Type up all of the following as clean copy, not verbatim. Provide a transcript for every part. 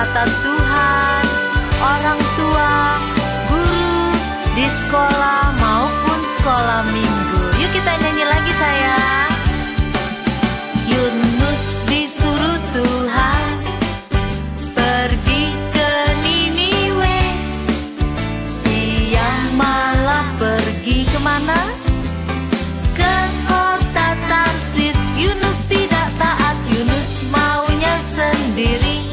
firman Tuhan, orang tua, guru di sekolah maupun sekolah minggu. Yuk kita nyanyi lagi sayang. Yunus disuruh Tuhan pergi ke Niniwe, dia malah pergi kemana? Ke kota Tarsis. Yunus tidak taat, Yunus maunya sendiri,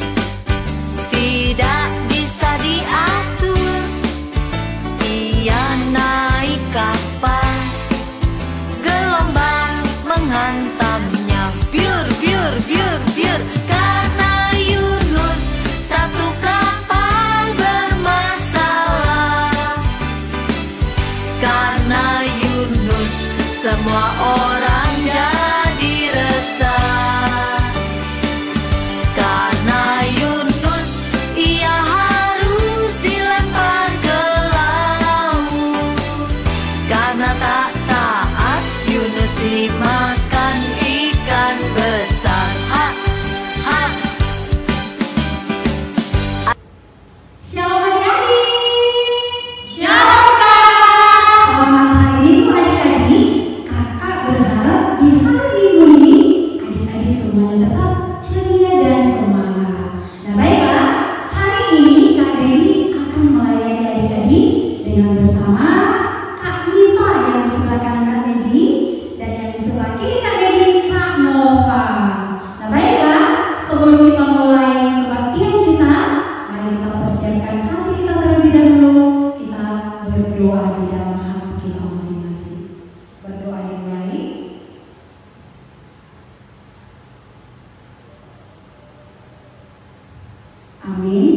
tidak bisa diatur. Ia naik kapal, gelombang menghantamnya, biur, biur, biur, biur. Karena Yunus satu kapal bermasalah, karena Yunus semua orang jadi resah. Karena Yunus ia harus dilempar ke laut. Karena tak taat Yunus dimakan ikan besar. Ha, ha. Shalom adik-adik. Shalom Kak. Selamat hari Minggu adik-adik. Kakak berharap di hari Minggu ini adik-adik semuanya tetap ceria dan semangat. Nah baiklah, hari ini Kak Dewi akan melayani adik-adik dengan bersama Kak Mita yang di sebelah kanan Kak Dewi dan yang di sebelah kiri Kak Dewi, Kak Nova. Nah baiklah, sebelum kita mulai kebaktian kita, mari kita persiapkan hati kita terlebih dahulu. Kita berdoa di dalam hati kita masing-masing. Berdoa yang baik. Amin.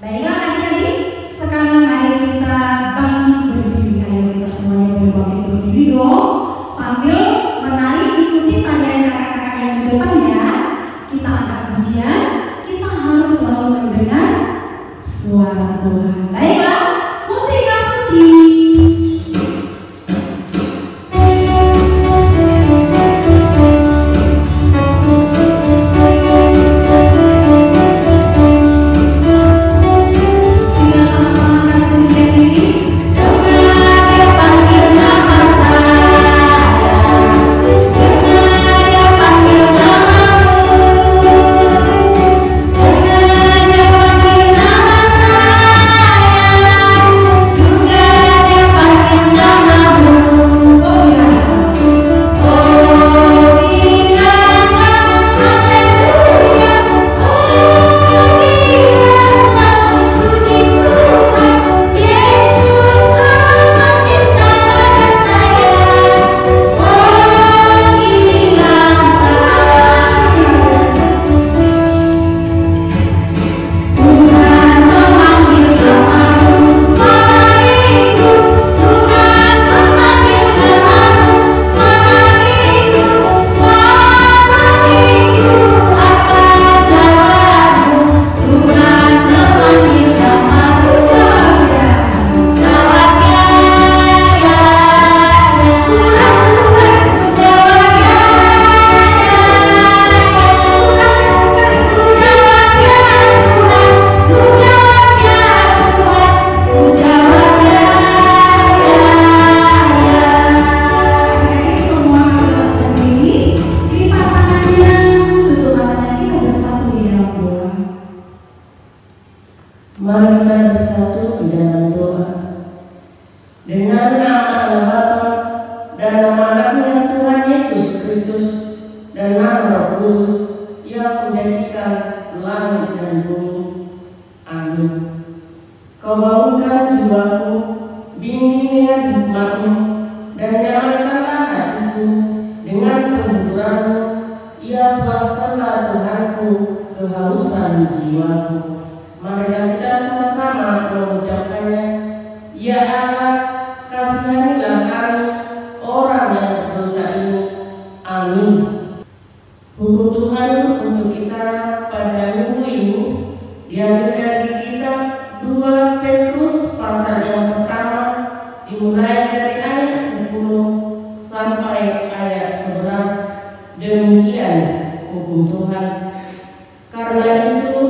Baiklah adik-adik, sekarang mari kita bangkit berdiri. Ayo kita semuanya boleh bangkit berdiri dong, sambil menari ikuti tarian kakak-kakak yang di depan ya. Kita angkat pujian, kita harus selalu mendengar suara Tuhan. Baiklah, musik suci. Kita sama-sama angkat pujian ini. Dengar dia panggil nama saya, dengar dia panggil namamu, dengar dia panggil nama saya, juga dia panggil namamu. Oh biarlah, haleluya, puji Tuhan, Yesus amat cinta pada saya. Inilah Tuhan memanggil namamu, semariku. Tuhan memanggil namamu, semariku. Semariku, apa jawabmu? Tuhan memanggil namamu, jawabnya. Jawabnya ya, Tuhan ku jawabnya Mari kita bersatu di dalam doa. Dengan nama Allah Bapa dan nama anaknya Tuhan Yesus Kristus dan nama Roh Kudus yang menjadikan langit dan bumi. Amin. Kau bangunkan jiwaku, bimbing dengan hikmatmu, dan nyalakanlah hatiku dengan penghiburanmu. Ia puaskanlah Tuhanku kehausan jiwaku. Mari kita sama-sama mengucapkannya. Ya Allah, kasihanilah kami orang yang berdosa ini. Amin. Hukum Tuhan untuk kita pada minggu ini diambil dari kitab 2 Petrus pasal yang pertama, dimulai dari ayat 10 sampai ayat 11. Demikian hukum Tuhan. Karena itu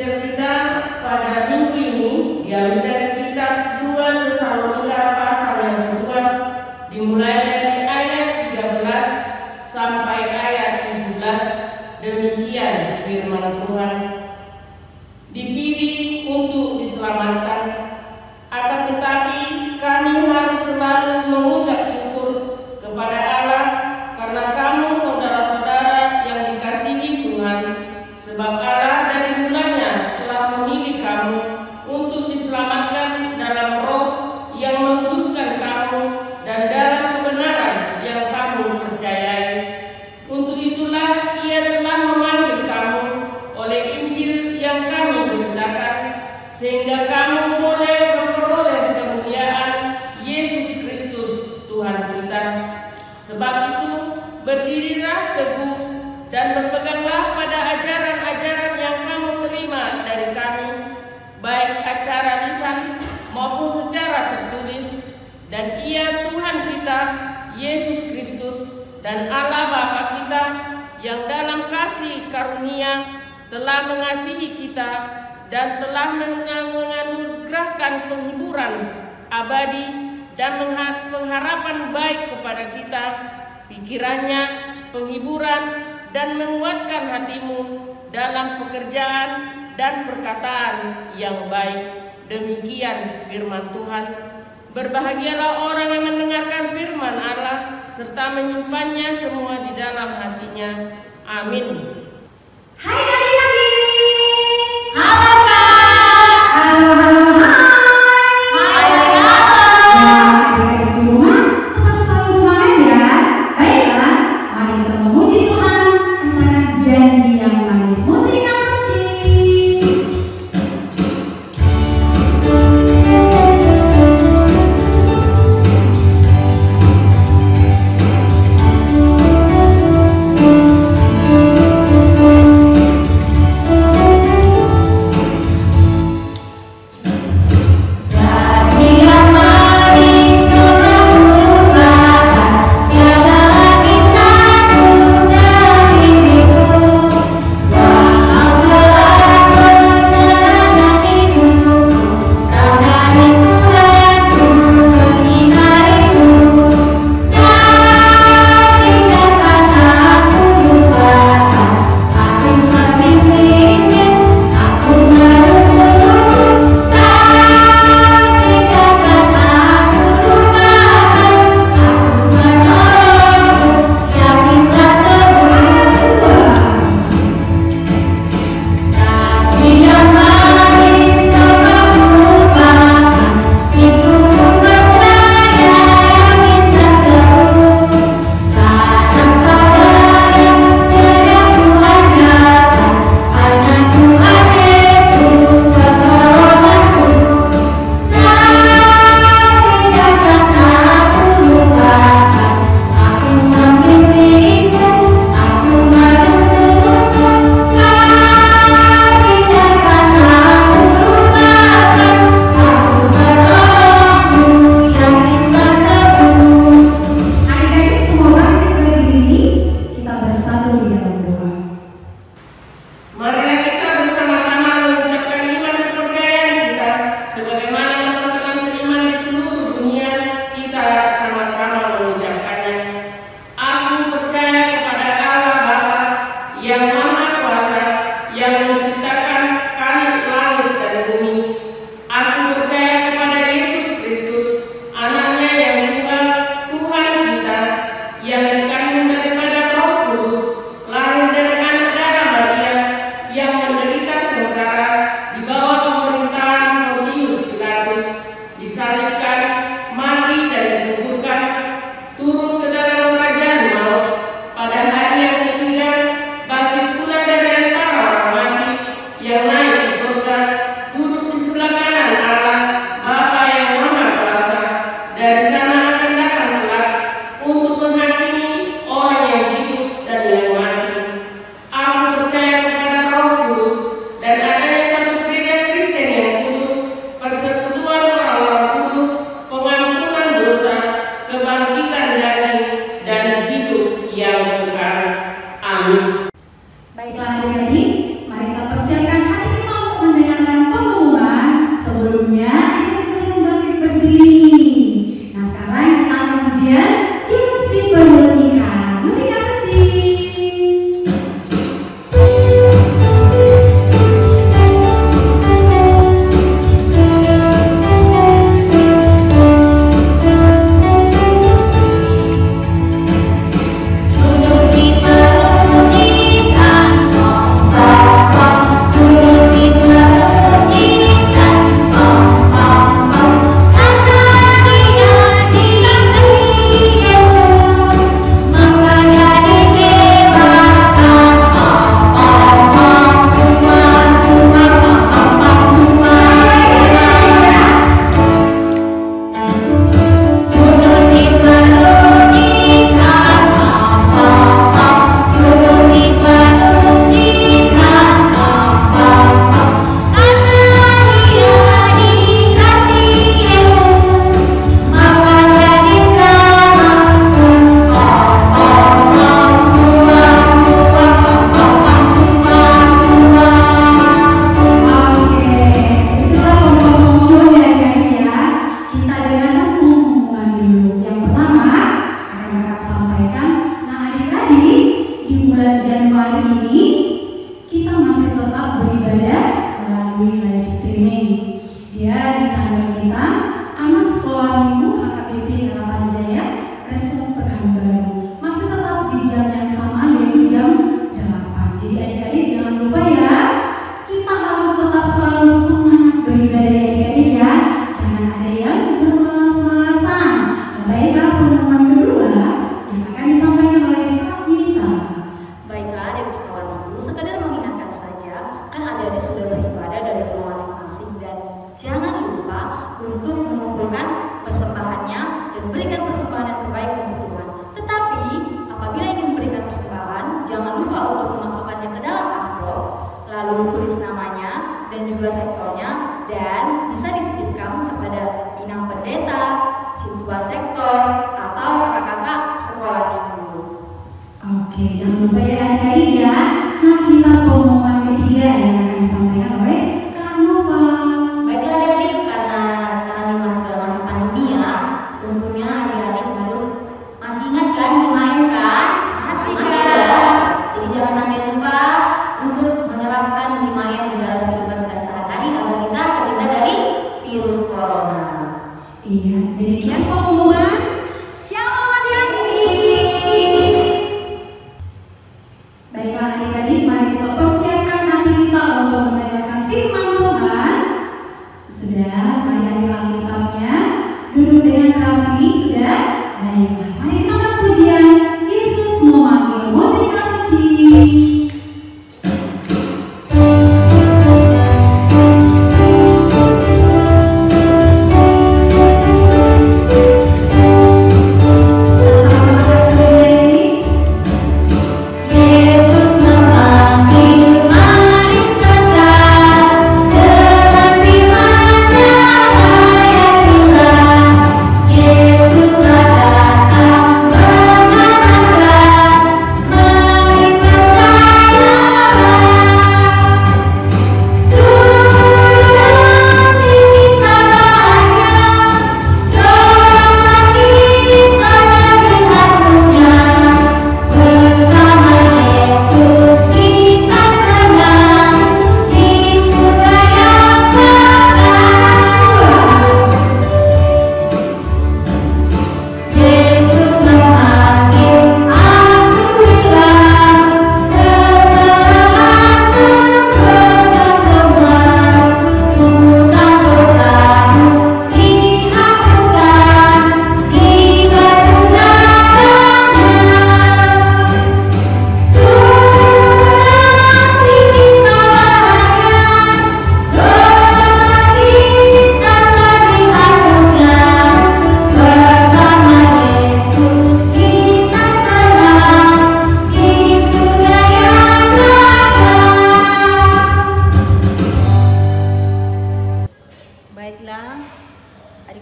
episode kita pada minggu ini diambil dari kitab 2 Tesalonika pasal yang kedua, dimulai dari ayat 13 sampai ayat 17. Demikian firman Tuhan. Dipilih untuk diselamatkan, akan tetapi kami harus selalu mengucap syukur kepada Allah karena kamu saudara-saudara yang dikasihi Tuhan, sebab Allah dari mulanya telah memilih kamu untuk diselamatkan dalam roh yang menguduskan kamu dan dalam kebenaran yang kamu percayai. Untuk itulah Ia telah memanggil kamu oleh Injil yang kami beritakan, sehingga kamu boleh memperoleh kemuliaan Yesus Kristus Tuhan kita. Sebab itu berdirilah teguh dan berpeganglah pada ajaran-ajaran yang kamu terima dari kami, baik acara lisan maupun secara tertulis. Dan Ia Tuhan kita, Yesus Kristus, dan Allah Bapa kita yang dalam kasih karunia telah mengasihi kita dan telah menganugerahkan penghiburan abadi dan pengharapan baik kepada kita, pikirannya, penghiburan, dan menguatkan hatimu dalam pekerjaan dan perkataan yang baik. Demikian firman Tuhan. Berbahagialah orang yang mendengarkan firman Allah serta menyimpannya semua di dalam hatinya. Amin. Hai adik-adik. Halo Kak. Halo, halo, hai. Hai Kak. Nah, adik-adik di rumah tetap selalu semangat ya. Baiklah, mari kita memuji Tuhan. Katakan janji yang manis. Musik yang suci. Dan adanya satu gereja namanya dan juga sektornya, dan bisa dititipkan kepada inang pendeta, sintua sektor, atau kakak-kakak sekolah minggu. Oke, jangan lupa ya adik-adik ya. Nah, kita pengumuman ketiga yang akan disampaikan oleh Kak Nova. Baiklah adik-adik, karena sekarang ini masih dalam masa pandemi ya, tentunya adik-adik harus masih ingat kan 5M kan? Masih kan? Jadi jangan sampai lupa untuk menerapkan 5M di dalam kehidupan kita sehari-hari agar kita terhindar dari virus corona. Iya, demikian pengumuman. Shalom adik-adik. Baiklah adik-adik, mari kita persiapkan hati kita untuk mendengarkan firman Tuhan. Sudah, mari ambil Alkitabnya, duduk dengan rapi, sudah. Baiklah, mari kita angkat pujian. Yesus memanggil, musik suci.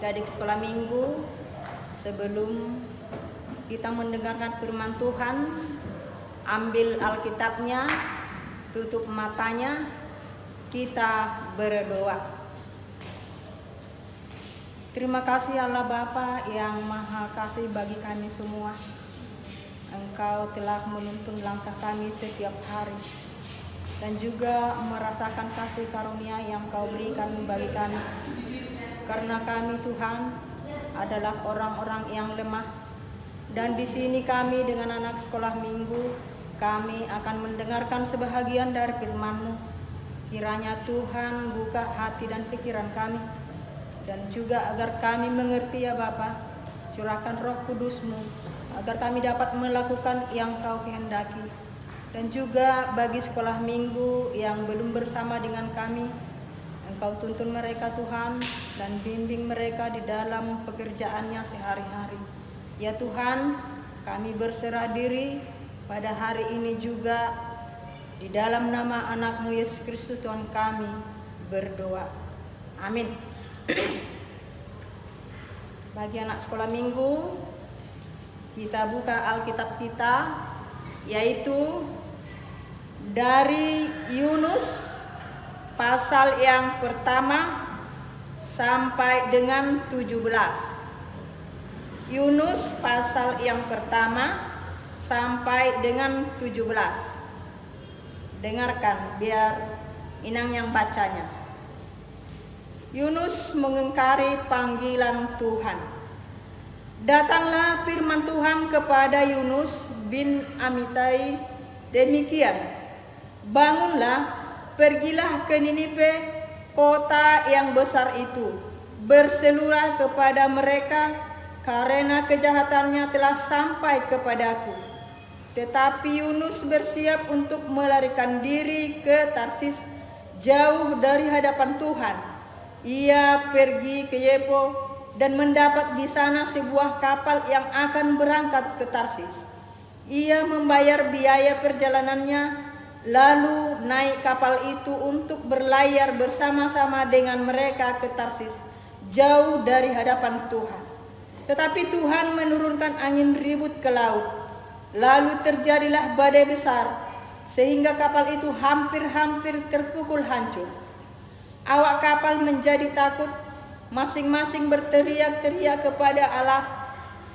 adik-adik sekolah minggu, sebelum kita mendengarkan firman Tuhan, ambil Alkitabnya, tutup matanya, kita berdoa. Terima kasih Allah Bapa yang Maha Kasih bagi kami semua. Engkau telah menuntun langkah kami setiap hari dan juga merasakan kasih karunia yang Kau berikan bagi kami. Karena kami Tuhan adalah orang-orang yang lemah, dan di sini kami dengan anak sekolah minggu, kami akan mendengarkan sebahagian dari firman-Mu. Kiranya Tuhan buka hati dan pikiran kami, dan juga agar kami mengerti ya Bapa, curahkan Roh Kudus-Mu agar kami dapat melakukan yang Kau kehendaki. Dan juga bagi sekolah minggu yang belum bersama dengan kami, Engkau tuntun mereka Tuhan, dan bimbing mereka di dalam pekerjaannya sehari-hari. Ya Tuhan, kami berserah diri pada hari ini juga, di dalam nama anak-Mu Yesus Kristus Tuhan kami berdoa. Amin. Bagi anak sekolah minggu, kita buka Alkitab kita, yaitu dari Yunus pasal yang pertama sampai dengan 17. Yunus pasal yang pertama sampai dengan 17. Dengarkan biar Inang yang bacanya. Yunus mengingkari panggilan Tuhan. Datanglah firman Tuhan kepada Yunus bin Amitai demikian, bangunlah, pergilah ke Ninive, kota yang besar itu, berserulah kepada mereka, karena kejahatannya telah sampai kepadaku. Tetapi Yunus bersiap untuk melarikan diri ke Tarsis, jauh dari hadapan Tuhan. Ia pergi ke Yepo dan mendapat di sana sebuah kapal yang akan berangkat ke Tarsis. Ia membayar biaya perjalanannya lalu naik kapal itu untuk berlayar bersama-sama dengan mereka ke Tarsis, jauh dari hadapan Tuhan. Tetapi Tuhan menurunkan angin ribut ke laut, lalu terjadilah badai besar, sehingga kapal itu hampir-hampir terpukul hancur. Awak kapal menjadi takut, masing-masing berteriak-teriak kepada Allah,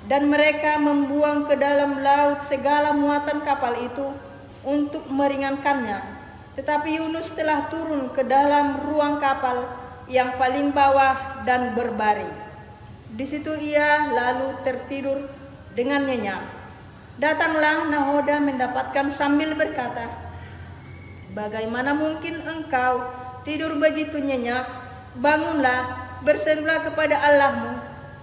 dan mereka membuang ke dalam laut segala muatan kapal itu untuk meringankannya. Tetapi Yunus telah turun ke dalam ruang kapal yang paling bawah dan berbaring. Di situ ia lalu tertidur dengan nyenyak. Datanglah nahoda mendapatkan sambil berkata, "Bagaimana mungkin engkau tidur begitu nyenyak? Bangunlah, berserulah kepada Allahmu.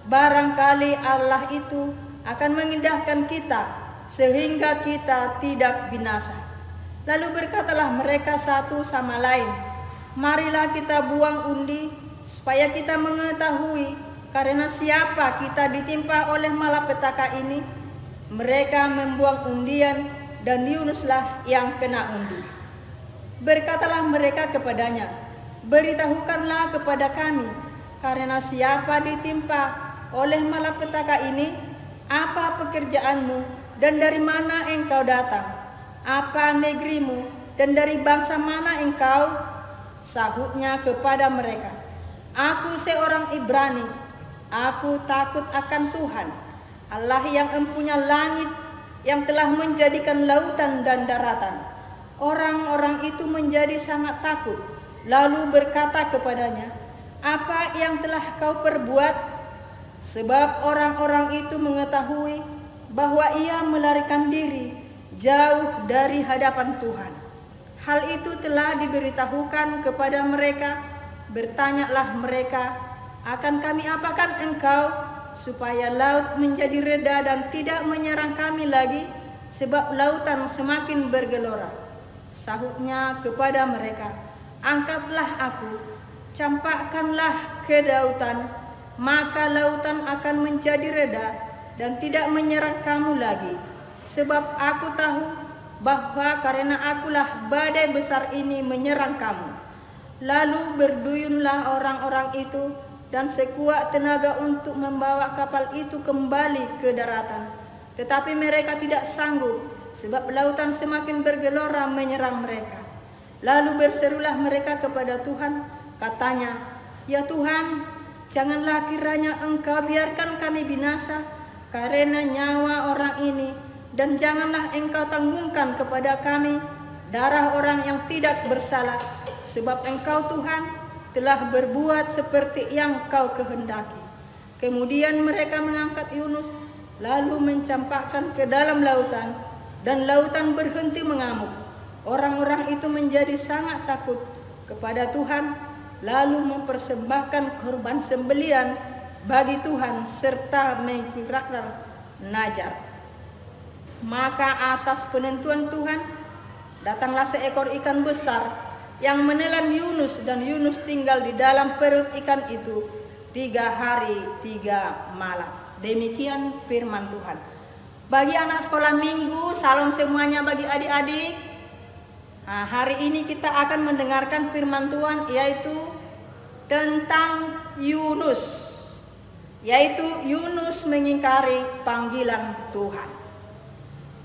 Barangkali Allah itu akan mengindahkan kita sehingga kita tidak binasa." Lalu berkatalah mereka satu sama lain, "Marilah kita buang undi supaya kita mengetahui karena siapa kita ditimpa oleh malapetaka ini." Mereka membuang undian dan Yunuslah yang kena undi. Berkatalah mereka kepadanya, "Beritahukanlah kepada kami, karena siapa ditimpa oleh malapetaka ini, apa pekerjaanmu dan dari mana engkau datang? Apa negerimu dan dari bangsa mana engkau?" Sahutnya kepada mereka, "Aku seorang Ibrani. Aku takut akan Tuhan, Allah yang empunya langit, yang telah menjadikan lautan dan daratan." Orang-orang itu menjadi sangat takut, lalu berkata kepadanya, "Apa yang telah kau perbuat?" Sebab orang-orang itu mengetahui bahwa ia melarikan diri jauh dari hadapan Tuhan. Hal itu telah diberitahukan kepada mereka. Bertanyalah mereka, "Akan kami apakan engkau supaya laut menjadi reda dan tidak menyerang kami lagi, sebab lautan semakin bergelora?" Sahutnya kepada mereka, "Angkatlah aku, campakkanlah ke lautan, maka lautan akan menjadi reda dan tidak menyerang kamu lagi. Sebab aku tahu bahwa karena akulah badai besar ini menyerang kamu." Lalu berduyunlah orang-orang itu dan sekuat tenaga untuk membawa kapal itu kembali ke daratan. Tetapi mereka tidak sanggup, sebab lautan semakin bergelora menyerang mereka. Lalu berserulah mereka kepada Tuhan, katanya, "Ya Tuhan, janganlah kiranya engkau biarkan kami binasa karena nyawa orang ini, dan janganlah engkau tanggungkan kepada kami darah orang yang tidak bersalah, sebab engkau Tuhan telah berbuat seperti yang kau kehendaki." Kemudian mereka mengangkat Yunus, lalu mencampakkan ke dalam lautan, dan lautan berhenti mengamuk. Orang-orang itu menjadi sangat takut kepada Tuhan, lalu mempersembahkan korban sembelian bagi Tuhan serta mengikirkan najar. Maka atas penentuan Tuhan datanglah seekor ikan besar yang menelan Yunus, dan Yunus tinggal di dalam perut ikan itu 3 hari 3 malam. Demikian firman Tuhan. Bagi anak sekolah minggu, salam semuanya bagi adik-adik. Nah, hari ini kita akan mendengarkan firman Tuhan, yaitu tentang Yunus, yaitu Yunus mengingkari panggilan Tuhan.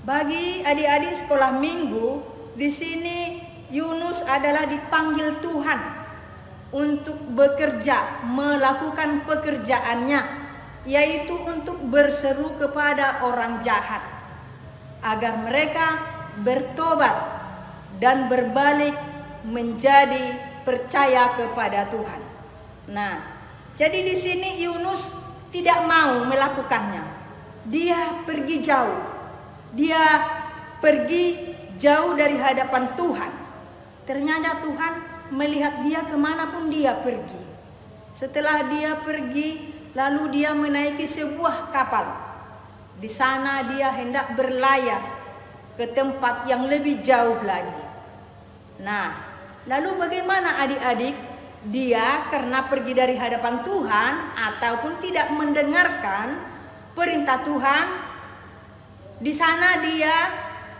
Bagi adik-adik sekolah minggu, di sini Yunus adalah dipanggil Tuhan untuk bekerja, melakukan pekerjaannya, yaitu untuk berseru kepada orang jahat agar mereka bertobat dan berbalik menjadi percaya kepada Tuhan. Nah, jadi di sini Yunus tidak mau melakukannya. Dia pergi jauh. Dia pergi jauh dari hadapan Tuhan. Ternyata Tuhan melihat dia kemanapun dia pergi. Setelah dia pergi, lalu dia menaiki sebuah kapal. Di sana dia hendak berlayar ke tempat yang lebih jauh lagi. Nah, lalu bagaimana adik-adik? Dia karena pergi dari hadapan Tuhan ataupun tidak mendengarkan perintah Tuhan, di sana dia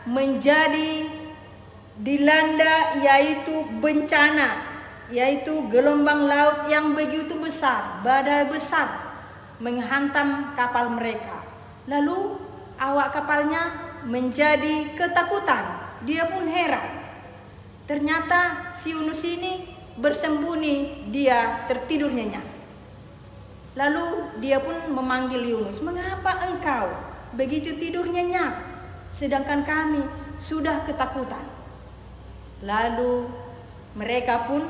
menjadi dilanda yaitu bencana, yaitu gelombang laut yang begitu besar, badai besar menghantam kapal mereka. Lalu awak kapalnya menjadi ketakutan. Dia pun heran. Ternyata si Yunus ini bersembunyi, dia tertidur nyenyak. Lalu dia pun memanggil Yunus, "Mengapa engkau begitu tidur nyenyak, sedangkan kami sudah ketakutan?" Lalu mereka pun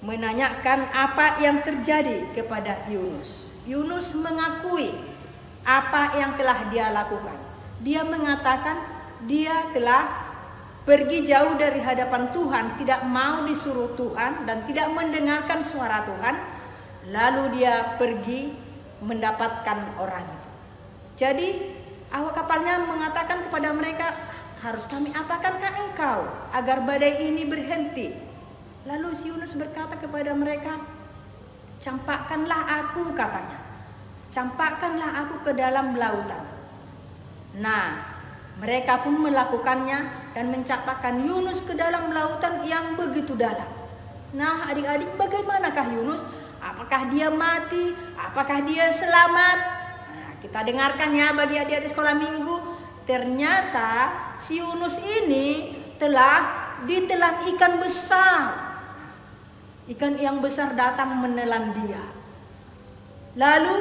menanyakan apa yang terjadi kepada Yunus. Yunus mengakui apa yang telah dia lakukan. Dia mengatakan dia telah pergi jauh dari hadapan Tuhan, tidak mau disuruh Tuhan dan tidak mendengarkan suara Tuhan. Lalu dia pergi mendapatkan orang itu. Jadi awak kapalnya mengatakan kepada mereka, "Harus kami apakankah engkau agar badai ini berhenti?" Lalu si Yunus berkata kepada mereka, "Campakkanlah aku," katanya. "Campakkanlah aku ke dalam lautan." Nah, mereka pun melakukannya dan mencampakkan Yunus ke dalam lautan yang begitu dalam. Nah, adik-adik, bagaimanakah Yunus? Apakah dia mati? Apakah dia selamat? Nah, kita dengarkan ya bagi adik-adik sekolah minggu. Ternyata si Yunus ini telah ditelan ikan besar. Ikan yang besar datang menelan dia. Lalu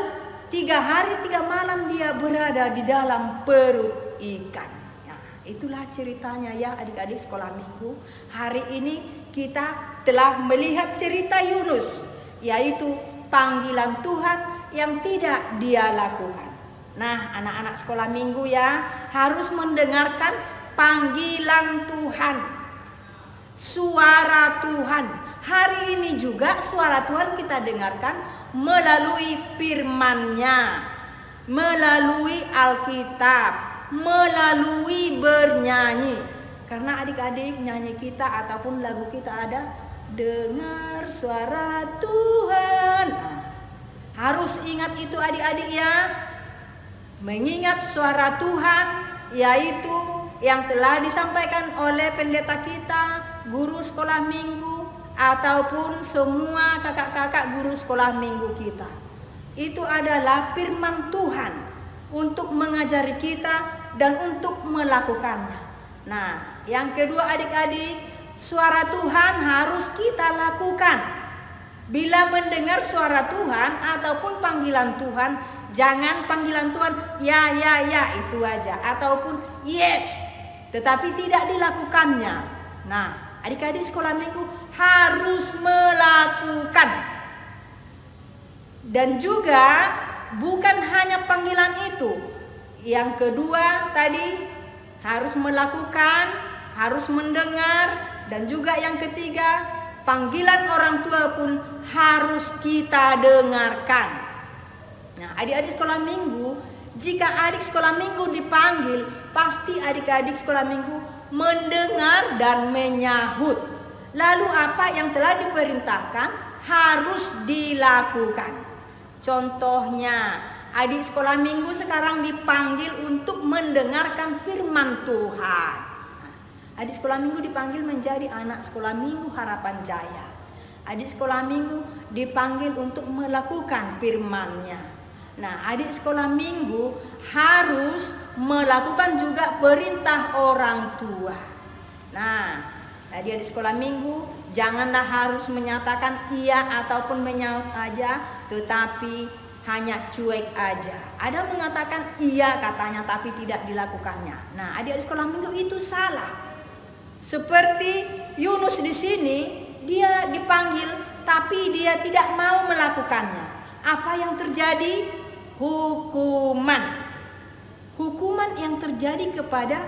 3 hari 3 malam dia berada di dalam perut ikan. Nah, itulah ceritanya ya adik-adik sekolah minggu. Hari ini kita telah melihat cerita Yunus, yaitu panggilan Tuhan yang tidak dia lakukan. Nah, anak-anak sekolah minggu ya harus mendengarkan panggilan Tuhan, suara Tuhan. Hari ini juga suara Tuhan kita dengarkan melalui firman-Nya, melalui Alkitab, melalui bernyanyi. Karena adik-adik nyanyi kita ataupun lagu kita ada dengar suara Tuhan. Nah, harus ingat itu adik-adik ya. Mengingat suara Tuhan yaitu yang telah disampaikan oleh pendeta kita, guru sekolah minggu, ataupun semua kakak-kakak guru sekolah minggu kita. Itu adalah firman Tuhan untuk mengajari kita dan untuk melakukannya. Nah, yang kedua adik-adik, suara Tuhan harus kita lakukan. Bila mendengar suara Tuhan ataupun panggilan Tuhan, jangan panggilan Tuhan ya itu aja ataupun yes, tetapi tidak dilakukannya. Nah, adik-adik sekolah minggu harus melakukan. Dan juga bukan hanya panggilan itu. Yang kedua tadi harus melakukan, harus mendengar, dan juga yang ketiga panggilan orang tua pun harus kita dengarkan. Nah, adik-adik sekolah minggu, jika adik sekolah minggu dipanggil, pasti adik-adik sekolah minggu mendengar dan menyahut. Lalu apa yang telah diperintahkan harus dilakukan. Contohnya, adik sekolah minggu sekarang dipanggil untuk mendengarkan firman Tuhan. Adik sekolah minggu dipanggil menjadi anak sekolah minggu Harapan Jaya. Adik sekolah minggu dipanggil untuk melakukan firman-Nya. Nah, adik sekolah minggu harus melakukan juga perintah orang tua. Nah, tadi adik sekolah minggu janganlah harus menyatakan iya ataupun menyaut aja, tetapi hanya cuek aja. Ada mengatakan iya katanya tapi tidak dilakukannya. Nah, adik sekolah minggu itu salah. Seperti Yunus di sini, dia dipanggil tapi dia tidak mau melakukannya. Apa yang terjadi? Hukuman. Hukuman yang terjadi kepada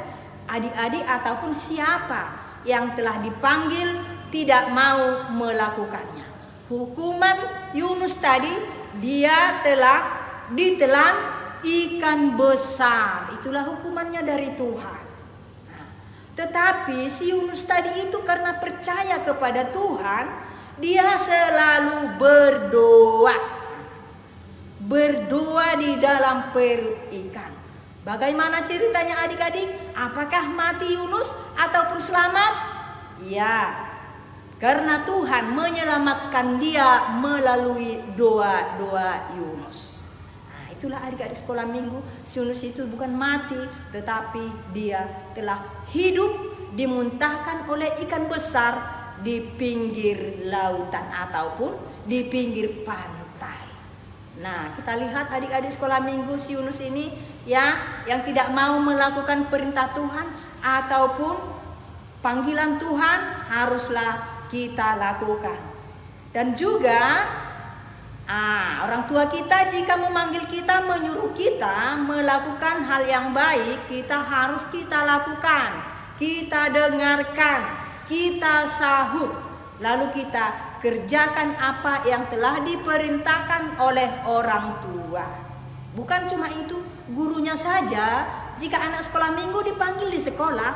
adik-adik ataupun siapa yang telah dipanggil tidak mau melakukannya. Hukuman Yunus tadi, dia telah ditelan ikan besar. Itulah hukumannya dari Tuhan. Nah, tetapi si Yunus tadi itu karena percaya kepada Tuhan, dia selalu berdoa. Berdoa di dalam perut ikan. Bagaimana ceritanya adik-adik? Apakah mati Yunus ataupun selamat? Ya, karena Tuhan menyelamatkan dia melalui doa-doa Yunus. Nah, itulah adik-adik sekolah minggu, si Yunus itu bukan mati, tetapi dia telah hidup dimuntahkan oleh ikan besar di pinggir lautan ataupun di pinggir pantai. Nah, kita lihat adik-adik sekolah minggu, si Yunus ini ya, yang tidak mau melakukan perintah Tuhan ataupun panggilan Tuhan haruslah kita lakukan. Dan juga orang tua kita jika memanggil kita, menyuruh kita melakukan hal yang baik, kita harus kita lakukan, kita dengarkan, kita sahut, lalu kita kerjakan apa yang telah diperintahkan oleh orang tua. Bukan cuma itu, gurunya saja, jika anak sekolah minggu dipanggil di sekolah,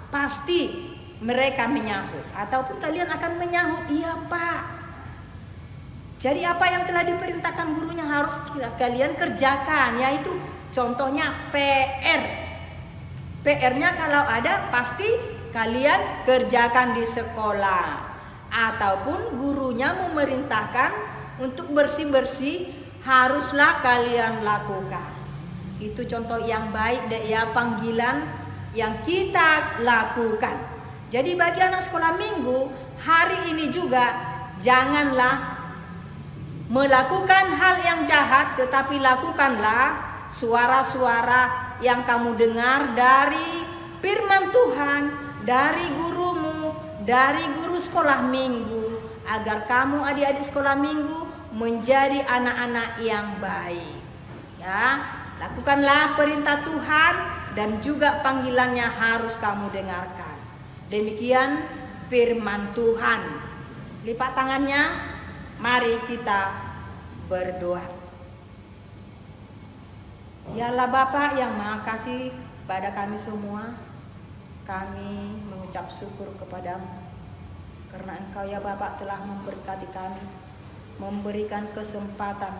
pasti mereka menyahut. Ataupun kalian akan menyahut, iya Pak. Jadi apa yang telah diperintahkan gurunya harus kalian kerjakan, yaitu contohnya PR. PR-nya kalau ada pasti kalian kerjakan di sekolah. Ataupun gurunya memerintahkan untuk bersih-bersih, haruslah kalian lakukan. Itu contoh yang baik ya, panggilan yang kita lakukan. Jadi bagi anak sekolah minggu, hari ini juga janganlah melakukan hal yang jahat, tetapi lakukanlah suara-suara yang kamu dengar dari firman Tuhan, dari gurumu, dari guru sekolah minggu, agar kamu adik-adik sekolah minggu menjadi anak-anak yang baik. Ya, lakukanlah perintah Tuhan dan juga panggilannya harus kamu dengarkan. Demikian firman Tuhan. Lipat tangannya, mari kita berdoa. Ya Allah Bapa yang Maha Kasih pada kami semua, kami mengucap syukur kepadamu karena Engkau ya Bapa telah memberkati kami, memberikan kesempatan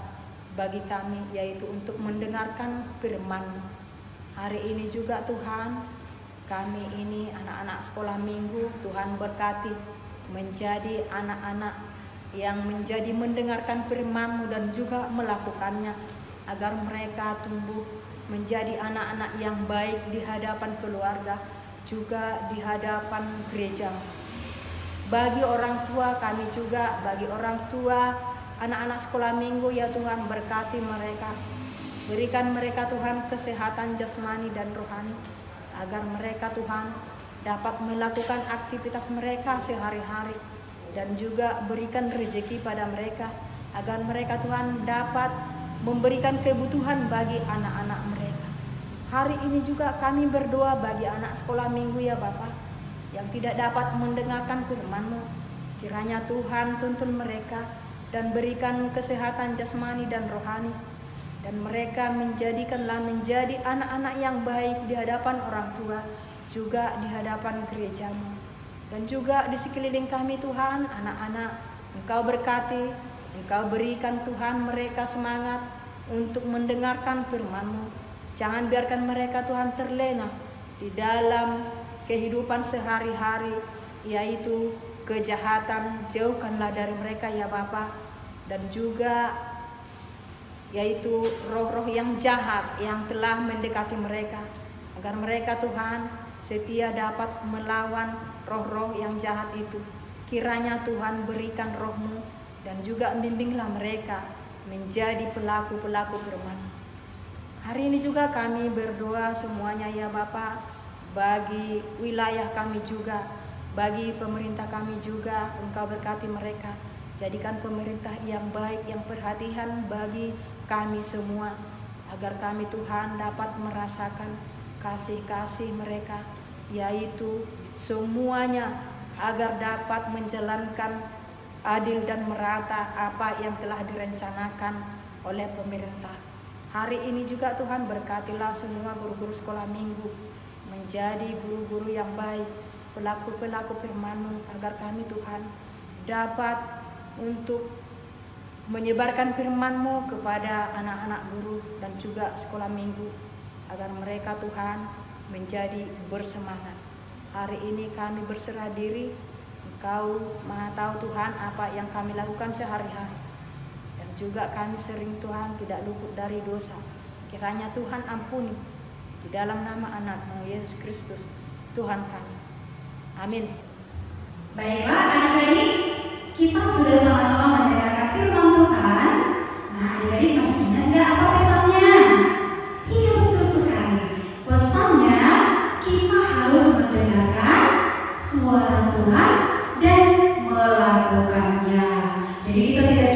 bagi kami yaitu untuk mendengarkan firman-Mu. Hari ini juga Tuhan, kami ini anak-anak sekolah minggu, Tuhan berkati menjadi anak-anak yang menjadi mendengarkan firman-Mu dan juga melakukannya, agar mereka tumbuh menjadi anak-anak yang baik di hadapan keluarga, juga di hadapan gereja. Bagi orang tua kami juga, bagi orang tua anak-anak sekolah minggu ya Tuhan, berkati mereka, berikan mereka Tuhan kesehatan jasmani dan rohani, agar mereka Tuhan dapat melakukan aktivitas mereka sehari-hari, dan juga berikan rezeki pada mereka, agar mereka Tuhan dapat memberikan kebutuhan bagi anak-anak mereka. Hari ini juga kami berdoa bagi anak sekolah minggu ya Bapa, yang tidak dapat mendengarkan firman-Mu. Kiranya Tuhan tuntun mereka dan berikan kesehatan jasmani dan rohani, dan mereka menjadi anak-anak yang baik di hadapan orang tua, juga di hadapan gereja-Mu. Dan juga di sekeliling kami Tuhan, anak-anak Engkau berkati, Engkau berikan Tuhan mereka semangat untuk mendengarkan firman-Mu. Jangan biarkan mereka Tuhan terlena di dalam kehidupan sehari-hari, yaitu kejahatan, jauhkanlah dari mereka ya Bapa. Dan juga yaitu roh-roh yang jahat yang telah mendekati mereka, agar mereka Tuhan setia dapat melawan roh-roh yang jahat itu. Kiranya Tuhan berikan roh-Mu dan juga bimbinglah mereka menjadi pelaku-pelaku firman. Hari ini juga kami berdoa semuanya ya Bapa, bagi wilayah kami juga, bagi pemerintah kami juga, Engkau berkati mereka. Jadikan pemerintah yang baik, yang perhatian bagi kami semua, agar kami Tuhan dapat merasakan kasih-kasih mereka, yaitu semuanya agar dapat menjalankan adil dan merata apa yang telah direncanakan oleh pemerintah. Hari ini juga Tuhan berkatilah semua guru-guru sekolah minggu menjadi guru-guru yang baik, pelaku-pelaku firman-Mu, agar kami Tuhan dapat untuk menyebarkan firman-Mu kepada anak-anak guru dan juga sekolah minggu, agar mereka Tuhan menjadi bersemangat. Hari ini kami berserah diri, Engkau Maha tahu Tuhan apa yang kami lakukan sehari-hari. Dan juga kami sering Tuhan tidak luput dari dosa. Kiranya Tuhan ampuni di dalam nama anak-Mu Yesus Kristus Tuhan kami. Amin. Baiklah adik-adik, kita sudah sama-sama mendengarkan firman Tuhan. Nah adik-adik masih ingat nggak apa pesannya? Iya betul sekali. Pesannya kita harus mendengarkan suara Tuhan dan melakukannya. Jadi kita tidak